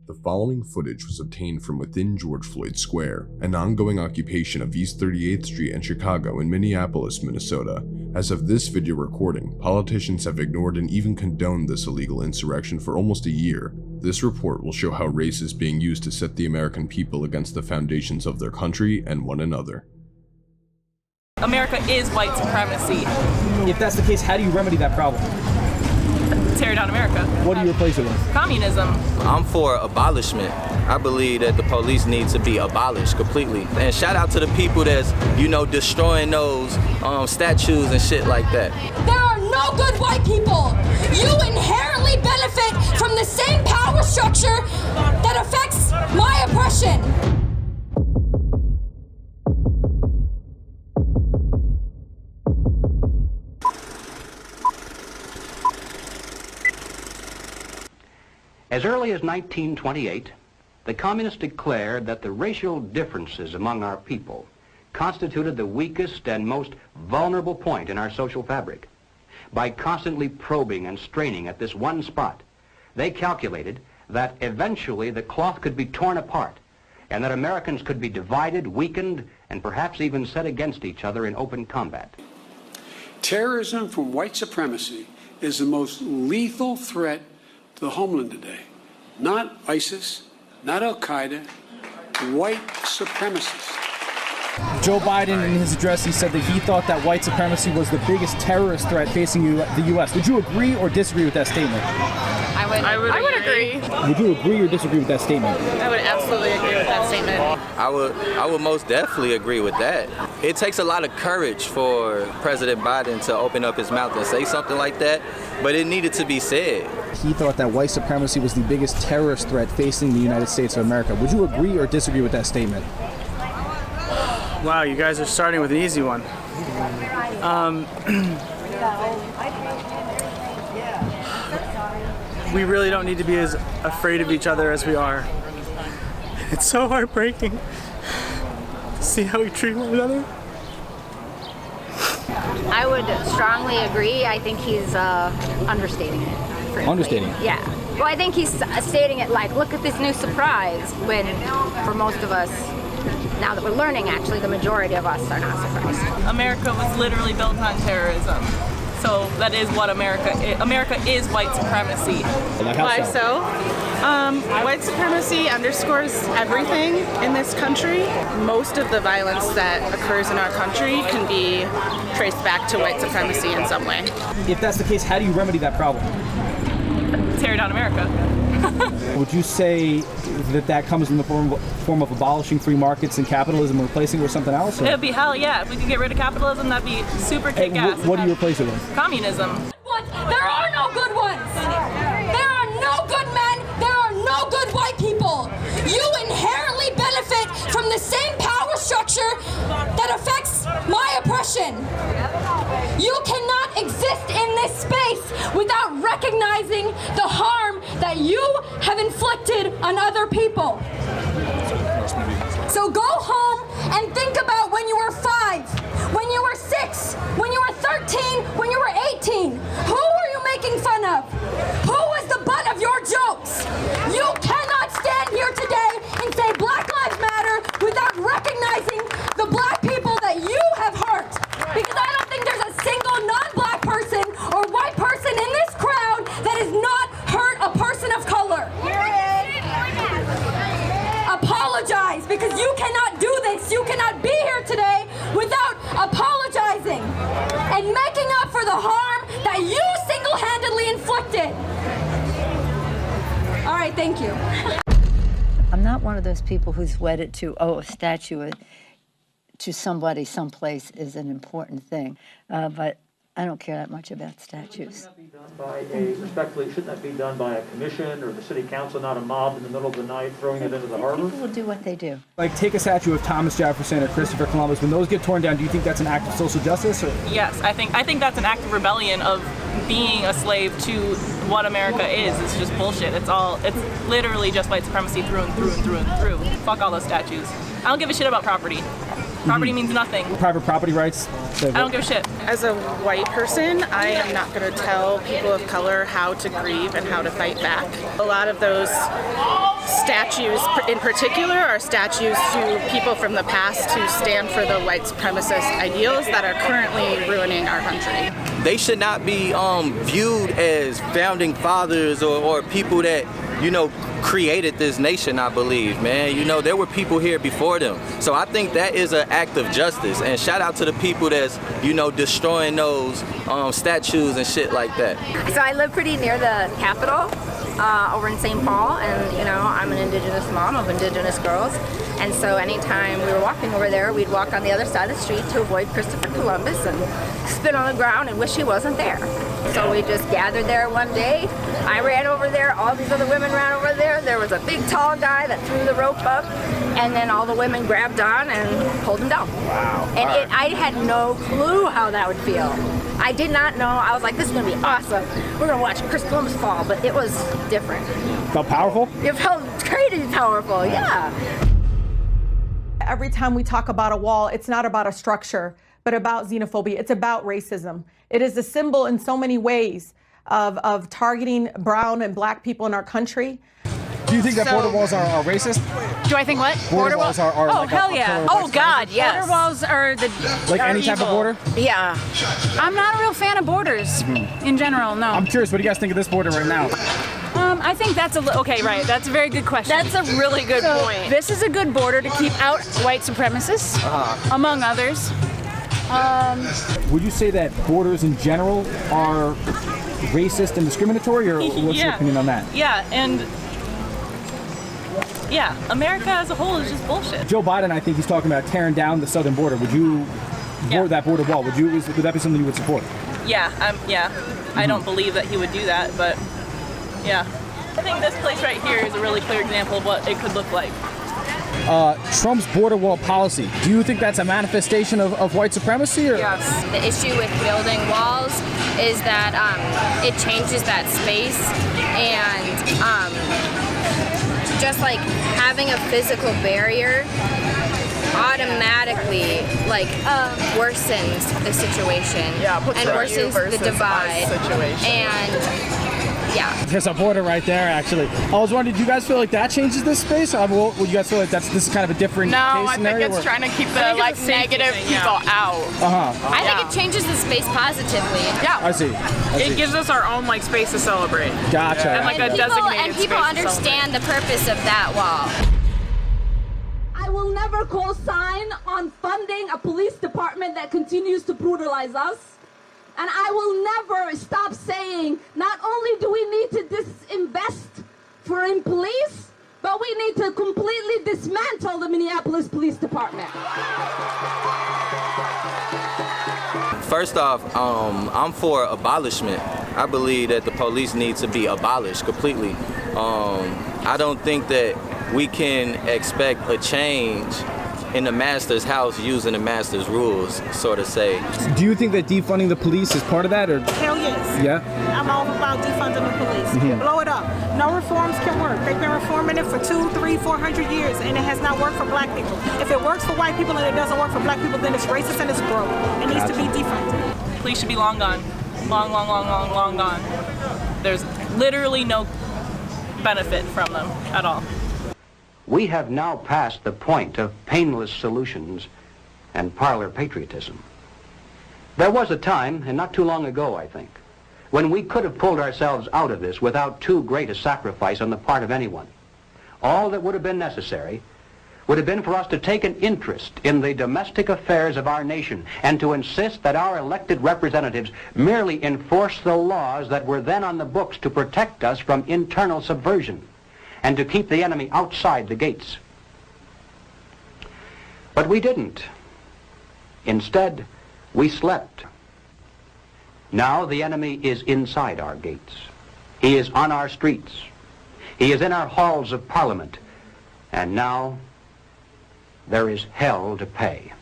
The following footage was obtained from within George Floyd Square, an ongoing occupation of East 38th Street and Chicago in Minneapolis, Minnesota. As of this video recording, politicians have ignored and even condoned this illegal insurrection for almost a year. This report will show how race is being used to set the American people against the foundations of their country and one another. America is white supremacy. If that's the case, how do you remedy that problem? Tear down America. What do you replace it with? Communism. I'm for abolishment. I believe that the police need to be abolished completely. And shout out to the people that's, destroying those statues and shit like that. There are no good white people. You inherently benefit from the same power structure that affects my oppression. As early as 1928, the communists declared that the racial differences among our people constituted the weakest and most vulnerable point in our social fabric. By constantly probing and straining at this one spot, they calculated that eventually the cloth could be torn apart and that Americans could be divided, weakened, and perhaps even set against each other in open combat. Terrorism from white supremacy is the most lethal threat to the homeland today. Not ISIS, not Al-Qaeda, white supremacists. Joe Biden, in his address, he said that he thought that white supremacy was the biggest terrorist threat facing the U.S. Would you agree or disagree with that statement? I would agree. Would you agree or disagree with that statement? I would absolutely agree with that statement. I would most definitely agree with that. It takes a lot of courage for President Biden to open up his mouth and say something like that, but it needed to be said. He thought that white supremacy was the biggest terrorist threat facing the United States of America. Would you agree or disagree with that statement? Wow, you guys are starting with an easy one. We really don't need to be as afraid of each other as we are. It's so heartbreaking to see how we treat one another. I would strongly agree. I think he's understating it. Frankly. Understating? Yeah. Well, I think he's stating it like, look at this new surprise, when for most of us, now that we're learning, actually, the majority of us are not surprised. America was literally built on terrorism. So that is what America is. America is white supremacy. Why so? White supremacy underscores everything in this country. Most of the violence that occurs in our country can be traced back to white supremacy in some way. If that's the case, how do you remedy that problem? Tear down America. Would you say that comes in the form of abolishing free markets and capitalism and replacing it with something else? It'd be hell yeah. If we could get rid of capitalism, that'd be super kick-ass. What do you replace it with? Communism. There are no good ones. There are no good men. There are no good white people. You inherently benefit from the same power structure that affects my oppression. You cannot exist in this space without recognizing the harm that you have inflicted on other people. So go home and think about when you were 5, when you were 6, when you were 13, when you were 18. Who were you making fun of? Who was the butt of your jokes? You cannot stand here today and say Black Lives Matter without recognizing the black people that you have hurt. Because I don't think there's a single non-black person or white person in this crowd that has not hurt a person of color. Apologize, because you cannot do this. You cannot be here today without apologizing and making up for the harm that you single-handedly inflicted. All right, thank you. I'm not one of those people who's wedded to, a statue to somebody someplace is an important thing, but I don't care that much about statues. Shouldn't that be done by a commission or the city council, not a mob in the middle of the night throwing it into the harbor? People will do what they do. Like, take a statue of Thomas Jefferson or Christopher Columbus. When those get torn down, do you think that's an act of social justice? Or? Yes, I think that's an act of rebellion of being a slave to what America is. It's just bullshit. It's literally just white supremacy through and through and through and through. Fuck all those statues. I don't give a shit about property. Property means nothing. Private property rights? I don't give a shit. As a white person, I am not going to tell people of color how to grieve and how to fight back. A lot of those statues in particular are statues to people from the past who stand for the white supremacist ideals that are currently ruining our country. They should not be viewed as founding fathers or people that, you know, created this nation, I believe, man. You know, there were people here before them. So I think that is an act of justice. And shout out to the people that's, you know, destroying those statues and shit like that. So I live pretty near the Capitol over in St. Paul, and, you know, I'm an Indigenous mom of Indigenous girls. And so anytime we were walking over there, we'd walk on the other side of the street to avoid Christopher Columbus and spit on the ground and wish he wasn't there. So we just gathered there one day. I ran over there, all these other women ran over there. There was a big tall guy that threw the rope up, and then all the women grabbed on and pulled him down. Wow. And I had no clue how that would feel. I did not know. I was like, this is gonna be awesome. We're gonna watch Chris Columbus fall, but it was different. Felt powerful? It felt crazy powerful, yeah. Every time we talk about a wall, it's not about a structure, but about xenophobia. It's about racism. It is a symbol in so many ways of targeting brown and black people in our country. Do you think that border walls are racist? Do I think what? Border walls are oh, like hell yeah. Oh, God, yes. Border walls are like are any type of evil. border? Yeah. I'm not a real fan of borders in general, no. I'm curious, what do you guys think of this border right now? I think that's okay, right. That's a very good question. That's a really good point. This is a good border to keep out white supremacists, among others. Would you say that borders in general are racist and discriminatory, or what's your opinion on that? Yeah, and America as a whole is just bullshit. Joe Biden, I think he's talking about tearing down the southern border. Would you board that border wall? Would that be something you would support? Yeah, I don't believe that he would do that, but yeah. I think this place right here is a really clear example of what it could look like. Trump's border wall policy, do you think that's a manifestation of white supremacy? Or? Yes. The issue with building walls is that it changes that space, and just like having a physical barrier automatically worsens the situation and worsens the divide. And there's a border right there, actually. I was wondering, do you guys feel like that changes this space? Would you guys feel like this is kind of a different case scenario? No, I think it's trying to keep the negative people out. I think it changes the space positively. Yeah. I see. It gives us our own space to celebrate. Gotcha. And a designated people space understand the purpose of that wall. I will never co-sign on funding a police department that continues to brutalize us. And I will never stop saying, not only do we need to disinvest in police, but we need to completely dismantle the Minneapolis Police Department. First off, I'm for abolishment. I believe that the police need to be abolished completely. I don't think that we can expect a change in the master's house using the master's rules, sort of say. Do you think that defunding the police is part of that, or? Hell yes. Yeah? I'm all about defunding the police. Blow it up. No reforms can work. They've been reforming it for 200, 300, 400 years, and it has not worked for black people. If it works for white people and it doesn't work for black people, then it's racist and it's broke. It needs to be defunded. Police should be long gone. Long gone. There's literally no benefit from them at all. We have now passed the point of painless solutions and parlor patriotism. There was a time, and not too long ago, I think, when we could have pulled ourselves out of this without too great a sacrifice on the part of anyone. All that would have been necessary would have been for us to take an interest in the domestic affairs of our nation and to insist that our elected representatives merely enforce the laws that were then on the books to protect us from internal subversion and to keep the enemy outside the gates. But we didn't. Instead, we slept. Now the enemy is inside our gates. He is on our streets. He is in our halls of parliament. And now there is hell to pay.